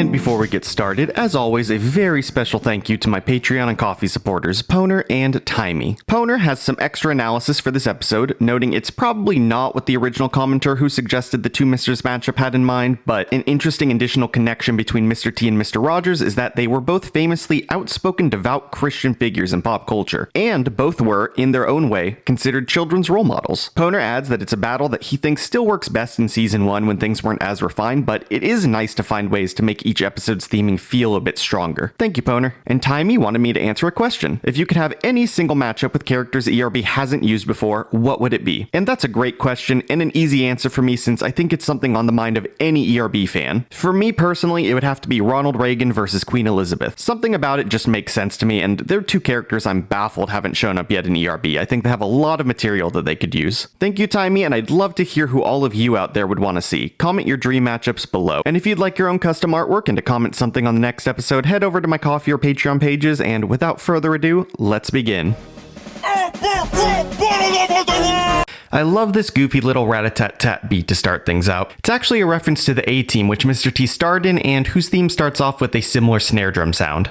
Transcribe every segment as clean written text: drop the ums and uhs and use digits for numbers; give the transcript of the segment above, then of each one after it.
And before we get started, as always, a very special thank you to my Patreon and Coffee supporters, Poner and Timey. Poner has some extra analysis for this episode, noting it's probably not what the original commenter who suggested the two Misters matchup had in mind, but an interesting additional connection between Mr. T and Mr. Rogers is that they were both famously outspoken devout Christian figures in pop culture, and both were, in their own way, considered children's role models. Poner adds that it's a battle that he thinks still works best in Season 1 when things weren't as refined, but it is nice to find ways to make each episode's theming feel a bit stronger. Thank you, Poner. And Timey wanted me to answer a question. If you could have any single matchup with characters ERB hasn't used before, what would it be? And that's a great question and an easy answer for me since I think it's something on the mind of any ERB fan. For me personally, it would have to be Ronald Reagan versus Queen Elizabeth. Something about it just makes sense to me, and they're two characters I'm baffled haven't shown up yet in ERB. I think they have a lot of material that they could use. Thank you, Timey, and I'd love to hear who all of you out there would want to see. Comment your dream matchups below. And if you'd like your own custom artwork and to comment something on the next episode, head over to my Coffee or Patreon pages, and without further ado, let's begin. I love this goofy little rat-a-tat-tat beat to start things out. It's actually a reference to the A-Team, which Mr. T starred in, and whose theme starts off with a similar snare drum sound.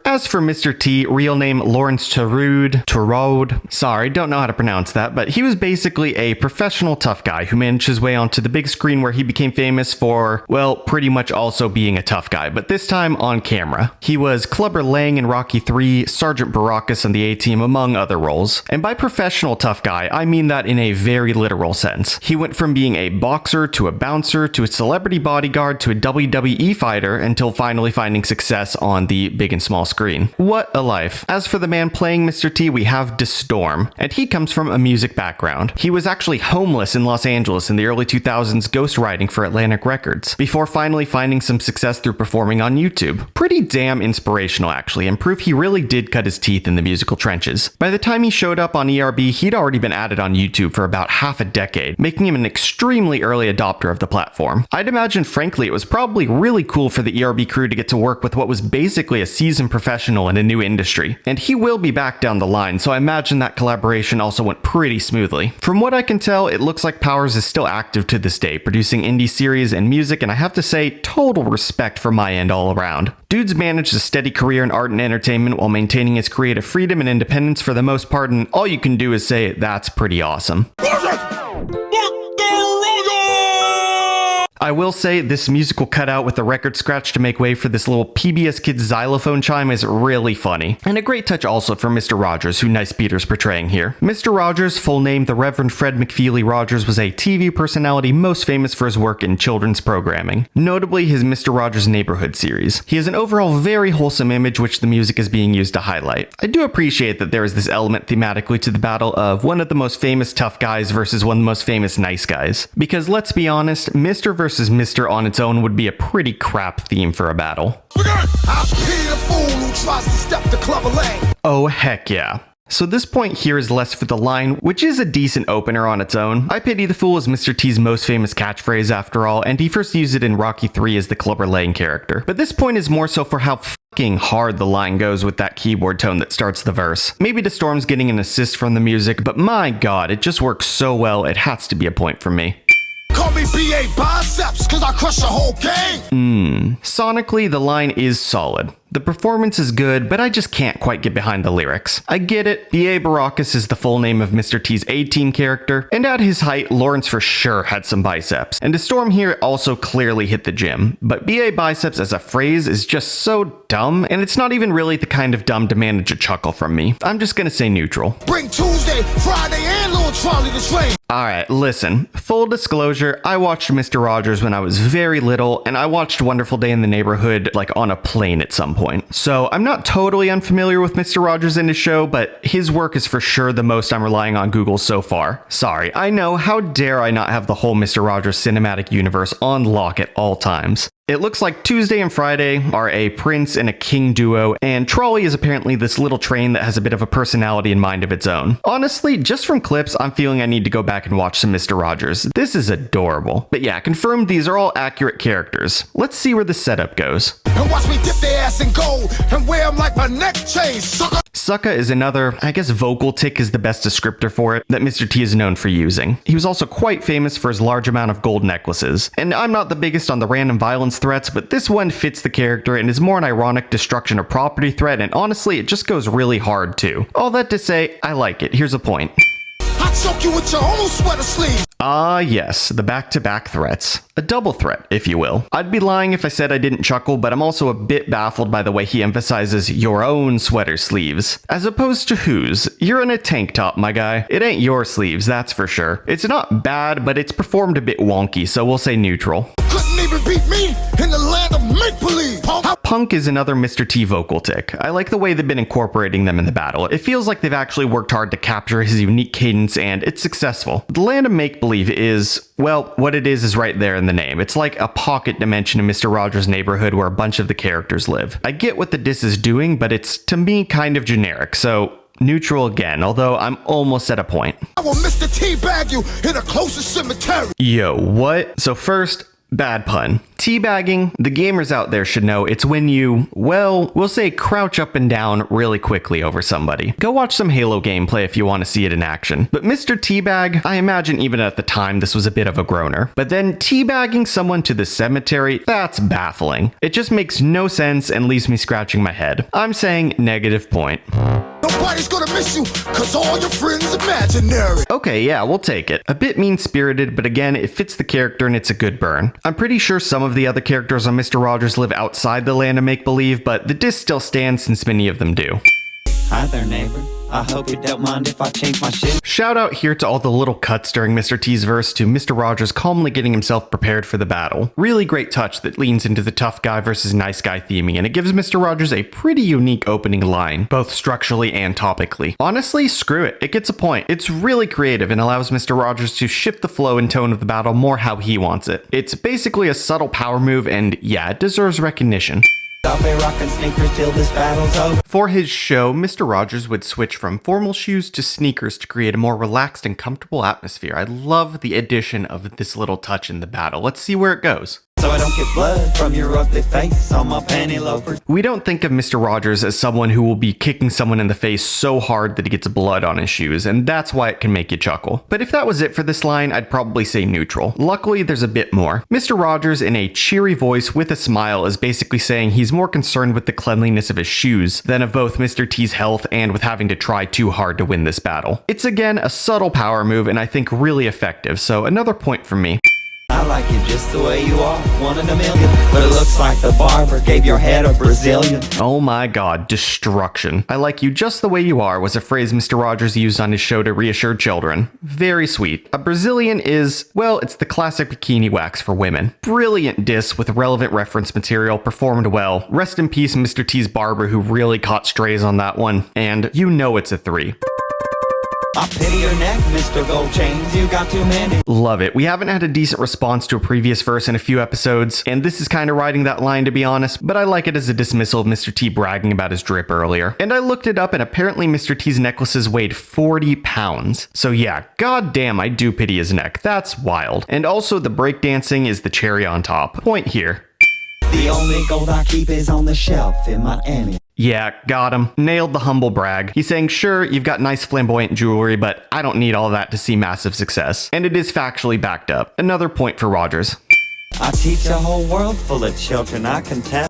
As for Mr. T, real name Lawrence Turode, sorry, don't know how to pronounce that, but he was basically a professional tough guy who managed his way onto the big screen where he became famous for, well, pretty much also being a tough guy, but this time on camera. He was Clubber Lang in Rocky III, Sergeant Baracus on the A-Team, among other roles. And by professional tough guy, I mean that in a very literal sense. He went from being a boxer to a bouncer to a celebrity bodyguard to a WWE fighter until finally finding success on the big and small screen. What a life. As for the man playing Mr. T, we have DeStorm, and he comes from a music background. He was actually homeless in Los Angeles in the early 2000s ghostwriting for Atlantic Records, before finally finding some success through performing on YouTube. Pretty damn inspirational actually, and proof he really did cut his teeth in the musical trenches. By the time he showed up on ERB, he'd already been added on YouTube for about half a decade, making him an extremely early adopter of the platform. I'd imagine frankly it was probably really cool for the ERB crew to get to work with what was basically a seasoned professional in a new industry, and he will be back down the line, so I imagine that collaboration also went pretty smoothly. From what I can tell, it looks like Powers is still active to this day, producing indie series and music, and I have to say, total respect from my end all around. Dude's managed a steady career in art and entertainment while maintaining his creative freedom and independence for the most part, and all you can do is say, that's pretty awesome. I will say this musical cutout with the record scratch to make way for this little PBS Kids xylophone chime is really funny. And a great touch also for Mr. Rogers, who Nice Peter's portraying here. Mr. Rogers, full name the Reverend Fred McFeely Rogers, was a TV personality most famous for his work in children's programming, notably his Mr. Rogers' Neighborhood series. He has an overall very wholesome image which the music is being used to highlight. I do appreciate that there is this element thematically to the battle of one of the most famous tough guys versus one of the most famous nice guys. Because let's be honest, Mr. versus Mr. on its own would be a pretty crap theme for a battle. Oh heck yeah. So this point here is less for the line, which is a decent opener on its own. I pity the fool is Mr. T's most famous catchphrase after all, and he first used it in Rocky III as the Clubber Lang character. But this point is more so for how fucking hard the line goes with that keyboard tone that starts the verse. Maybe DeStorm's getting an assist from the music, but my god, it just works so well, it has to be a point from me. Call me BA biceps, cause I crush the whole game. Sonically, the line is solid. The performance is good, but I just can't quite get behind the lyrics. I get it, B.A. Baracus is the full name of Mr. T's A-Team character, and at his height, Lawrence for sure had some biceps. And DeStorm here also clearly hit the gym, but B.A. biceps as a phrase is just so dumb, and it's not even really the kind of dumb to manage a chuckle from me. I'm just gonna say neutral. Bring Tuesday, Friday, and Little Charlie the Train. Alright, listen, full disclosure, I watched Mr. Rogers when I was very little, and I watched Wonderful Day in the Neighborhood like on a plane at some point. So I'm not totally unfamiliar with Mr. Rogers and his show, but his work is for sure the most I'm relying on Google so far. Sorry, I know, how dare I not have the whole Mr. Rogers cinematic universe on lock at all times. It looks like Tuesday and Friday are a prince and a king duo, and Trolley is apparently this little train that has a bit of a personality and mind of its own. Honestly, just from clips, I'm feeling I need to go back and watch some Mr. Rogers. This is adorable. But yeah, confirmed these are all accurate characters. Let's see where the setup goes. And watch me dip their ass in gold and wear them like my neck chain, sucker. Sucka is another, I guess vocal tick is the best descriptor for it, that Mr. T is known for using. He was also quite famous for his large amount of gold necklaces. And I'm not the biggest on the random violence threats, but this one fits the character and is more an ironic destruction of property threat, and honestly, it just goes really hard too. All that to say, I like it. Here's a point. I choke you with your own sweater sleeve. Ah, yes, the back-to-back threats. A double threat, if you will. I'd be lying if I said I didn't chuckle, but I'm also a bit baffled by the way he emphasizes your own sweater sleeves, as opposed to whose. You're in a tank top, my guy. It ain't your sleeves, that's for sure. It's not bad, but it's performed a bit wonky, so we'll say neutral. Couldn't even beat me in the land of make-believe. Punk is another Mr. T vocal tick. I like the way they've been incorporating them in the battle. It feels like they've actually worked hard to capture his unique cadence, and it's successful. The land of make-believe is, well, what it is right there in the name. It's like a pocket dimension in Mr. Rogers' neighborhood where a bunch of the characters live. I get what the diss is doing, but it's, to me, kind of generic, so neutral again, although I'm almost at a point. I will Mr. Teabag you in the closest cemetery. Yo, what? So first, bad pun. Teabagging, the gamers out there should know it's when you, well, we'll say crouch up and down really quickly over somebody. Go watch some Halo gameplay if you want to see it in action. But Mr. Teabag, I imagine even at the time this was a bit of a groaner. But then teabagging someone to the cemetery, that's baffling. It just makes no sense and leaves me scratching my head. I'm saying negative point. Nobody's gonna miss you, cause all your friends imaginary. Okay, yeah, we'll take it. A bit mean-spirited, but again, it fits the character and it's a good burn. I'm pretty sure some of the other characters on Mr. Rogers live outside the land of make-believe, but the diss still stands since many of them do. Hi there, neighbor. I hope you don't mind if I change my shit. Shout out here to all the little cuts during Mr. T's verse to Mr. Rogers calmly getting himself prepared for the battle. Really great touch that leans into the tough guy versus nice guy theming, and it gives Mr. Rogers a pretty unique opening line, both structurally and topically. Honestly, screw it. It gets a point. It's really creative and allows Mr. Rogers to shift the flow and tone of the battle more how he wants it. It's basically a subtle power move, and yeah, it deserves recognition. I'll be rocking sneakers till this battle's over. For his show, Mr. Rogers would switch from formal shoes to sneakers to create a more relaxed and comfortable atmosphere. I love the addition of this little touch in the battle. Let's see where it goes. So I don't get blood from your ugly face on my panty loafers. We don't think of Mr. Rogers as someone who will be kicking someone in the face so hard that he gets blood on his shoes, and that's why it can make you chuckle. But if that was it for this line, I'd probably say neutral. Luckily, there's a bit more. Mr. Rogers, in a cheery voice with a smile, is basically saying he's more concerned with the cleanliness of his shoes than of both Mr. T's health and with having to try too hard to win this battle. It's again a subtle power move and I think really effective, so another point from me. I like you just the way you are, 1 in a million. But it looks like the barber gave your head a Brazilian. Oh my god, destruction. I like you just the way you are was a phrase Mr. Rogers used on his show to reassure children. Very sweet. A Brazilian is, well, it's the classic bikini wax for women. Brilliant diss with relevant reference material, performed well. Rest in peace, Mr. T's barber who really caught strays on that one. And you know it's a 3. I pity your neck, Mr. Gold Chains, you got too many. Love it. We haven't had a decent response to a previous verse in a few episodes, and this is kind of riding that line to be honest, but I like it as a dismissal of Mr. T bragging about his drip earlier. And I looked it up and apparently Mr. T's necklaces weighed 40 pounds. So yeah, goddamn, I do pity his neck. That's wild. And also the breakdancing is the cherry on top. Point here. The only gold I keep is on the shelf in Miami. Yeah, got him. Nailed the humble brag. He's saying, sure, you've got nice flamboyant jewelry, but I don't need all that to see massive success. And it is factually backed up. Another point for Rogers. I teach a whole world full of children, I can tell.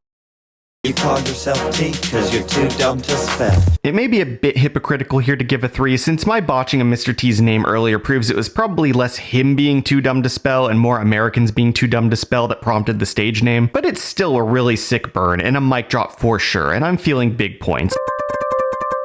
You call yourself T because you're too dumb to spell. It may be a bit hypocritical here to give a 3, since my botching of Mr. T's name earlier proves it was probably less him being too dumb to spell and more Americans being too dumb to spell that prompted the stage name, but it's still a really sick burn and a mic drop for sure, and I'm feeling big points.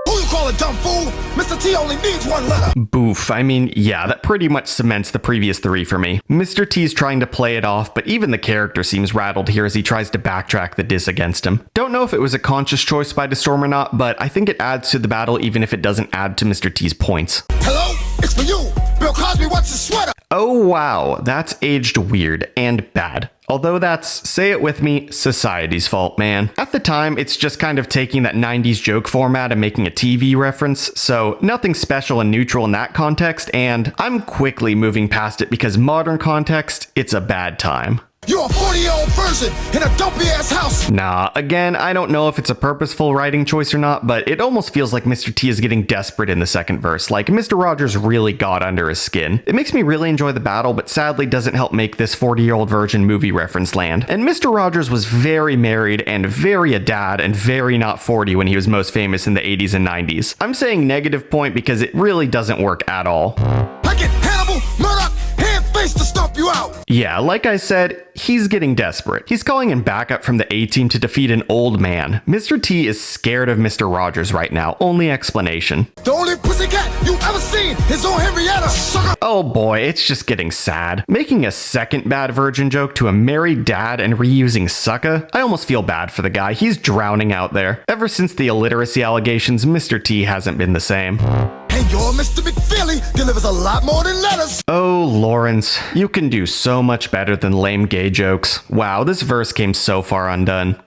Who you call a dumb fool? Mr. T only needs 1 letter. Boof. I mean, yeah, that pretty much cements the previous 3 for me. Mr. T's trying to play it off, but even the character seems rattled here as he tries to backtrack the diss against him. Don't know if it was a conscious choice by Storm or not, but I think it adds to the battle even if it doesn't add to Mr. T's points. Hello? It's for you. Bill Cosby wants his sweater. Oh wow, that's aged weird and bad. Although that's, say it with me, society's fault, man. At the time, it's just kind of taking that 90s joke format and making a TV reference, so nothing special and neutral in that context, and I'm quickly moving past it because modern context, it's a bad time. You're a 40-year-old version in a dopey-ass house. Nah, again, I don't know if it's a purposeful writing choice or not, but it almost feels like Mr. T is getting desperate in the second verse, like Mr. Rogers really got under his skin. It makes me really enjoy the battle, but sadly doesn't help make this 40-year-old virgin movie reference land. And Mr. Rogers was very married and very a dad and very not 40 when he was most famous in the 80s and 90s. I'm saying negative point because it really doesn't work at all. I get Hannibal, Murdoch, hand-face to stomp you out. Yeah, like I said, he's getting desperate. He's calling in backup from the A-team to defeat an old man. Mr. T is scared of Mr. Rogers right now. Only explanation. The only pussycat you ever seen is on Henrietta, sucker. Oh boy, it's just getting sad. Making a second bad virgin joke to a married dad and reusing sucka? I almost feel bad for the guy. He's drowning out there. Ever since the illiteracy allegations, Mr. T hasn't been the same. And your Mr. McFeely delivers a lot more than letters. Oh, Lawrence, you can do so much better than lame gay jokes. Wow, this verse came so far undone.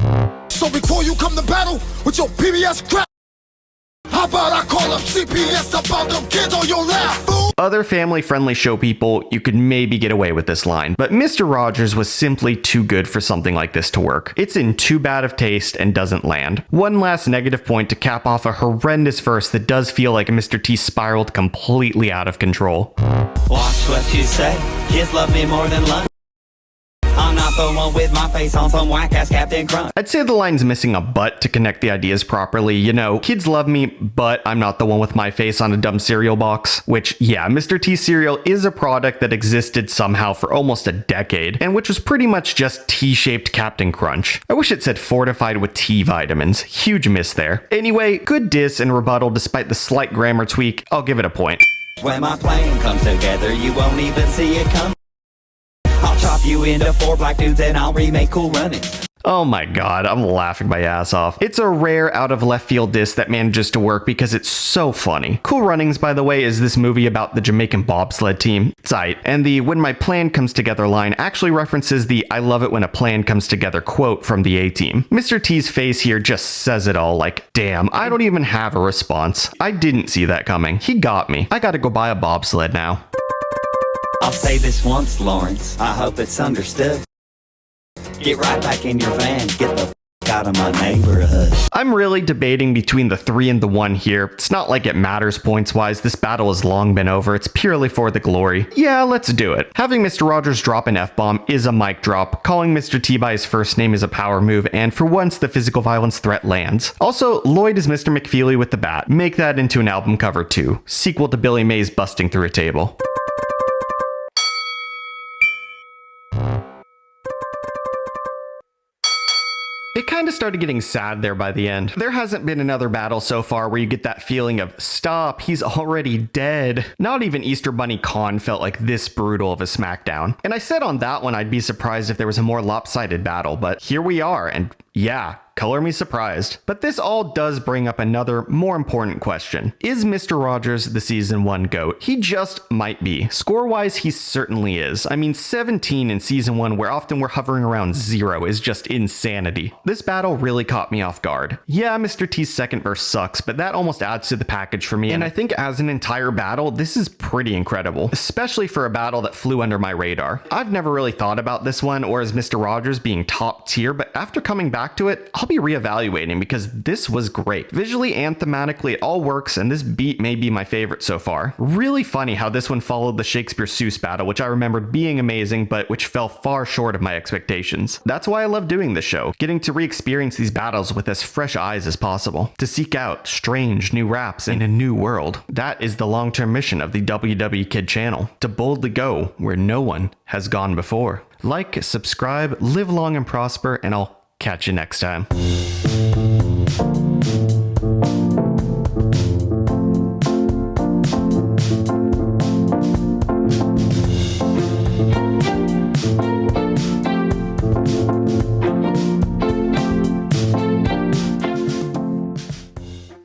So before you come to battle with your PBS crap, how about I call up CPS about them kids on your lap, fool? Other family-friendly show people, you could maybe get away with this line, but Mr. Rogers was simply too good for something like this to work. It's in too bad of taste and doesn't land. One last negative point to cap off a horrendous verse that does feel like Mr. T spiraled completely out of control. Watch what you say. Kids love me more than lunch. I'm not the one with my face on some whack-ass Captain Crunch. I'd say the line's missing a but to connect the ideas properly. You know, kids love me, but I'm not the one with my face on a dumb cereal box. Which, yeah, Mr. T cereal is a product that existed somehow for almost a decade, and which was pretty much just T-shaped Captain Crunch. I wish it said fortified with T vitamins. Huge miss there. Anyway, good diss and rebuttal despite the slight grammar tweak. I'll give it a point. When my plan comes together, you won't even see it come. I'll chop you into 4 black dudes and I'll remake Cool Runnings. Oh my god, I'm laughing my ass off. It's a rare out of left field diss that manages to work because it's so funny. Cool Runnings, by the way, is this movie about the Jamaican bobsled team. It's aight. And the when my plan comes together line actually references the I love it when a plan comes together quote from the A-team. Mr. T's face here just says it all, like, damn, I don't even have a response. I didn't see that coming. He got me. I gotta go buy a bobsled now. I'll say this once, Lawrence. I hope it's understood. Get right back in your van. Get the f*** out of my neighborhood. I'm really debating between the 3 and the 1 here. It's not like it matters points-wise. This battle has long been over. It's purely for the glory. Yeah, let's do it. Having Mr. Rogers drop an F-bomb is a mic drop. Calling Mr. T by his first name is a power move, and for once, the physical violence threat lands. Also, Lloyd is Mr. McFeely with the bat. Make that into an album cover too. Sequel to Billy Mays busting through a table. It kind of started getting sad there by the end. There hasn't been another battle so far where you get that feeling of, stop, he's already dead. Not even Easter Bunny Khan felt like this brutal of a smackdown. And I said on that one I'd be surprised if there was a more lopsided battle, but here we are, and yeah, color me surprised. But this all does bring up another, more important question. Is Mr. Rogers the season 1 GOAT? He just might be. Score-wise, he certainly is. I mean, 17 in season 1, where often we're hovering around 0, is just insanity. This battle really caught me off guard. Yeah, Mr. T's second verse sucks, but that almost adds to the package for me, and I think as an entire battle, this is pretty incredible, especially for a battle that flew under my radar. I've never really thought about this one or as Mr. Rogers being top tier, but after coming back to it, I'll be reevaluating because this was great. Visually and thematically, it all works, and this beat may be my favorite so far. Really funny how this one followed the Shakespeare Seuss battle, which I remembered being amazing, but which fell far short of my expectations. That's why I love doing this show, getting to re-experience these battles with as fresh eyes as possible, to seek out strange new raps in a new world. That is the long-term mission of the WW Kid channel, to boldly go where no one has gone before. Like, subscribe, live long and prosper, and I'll catch you next time.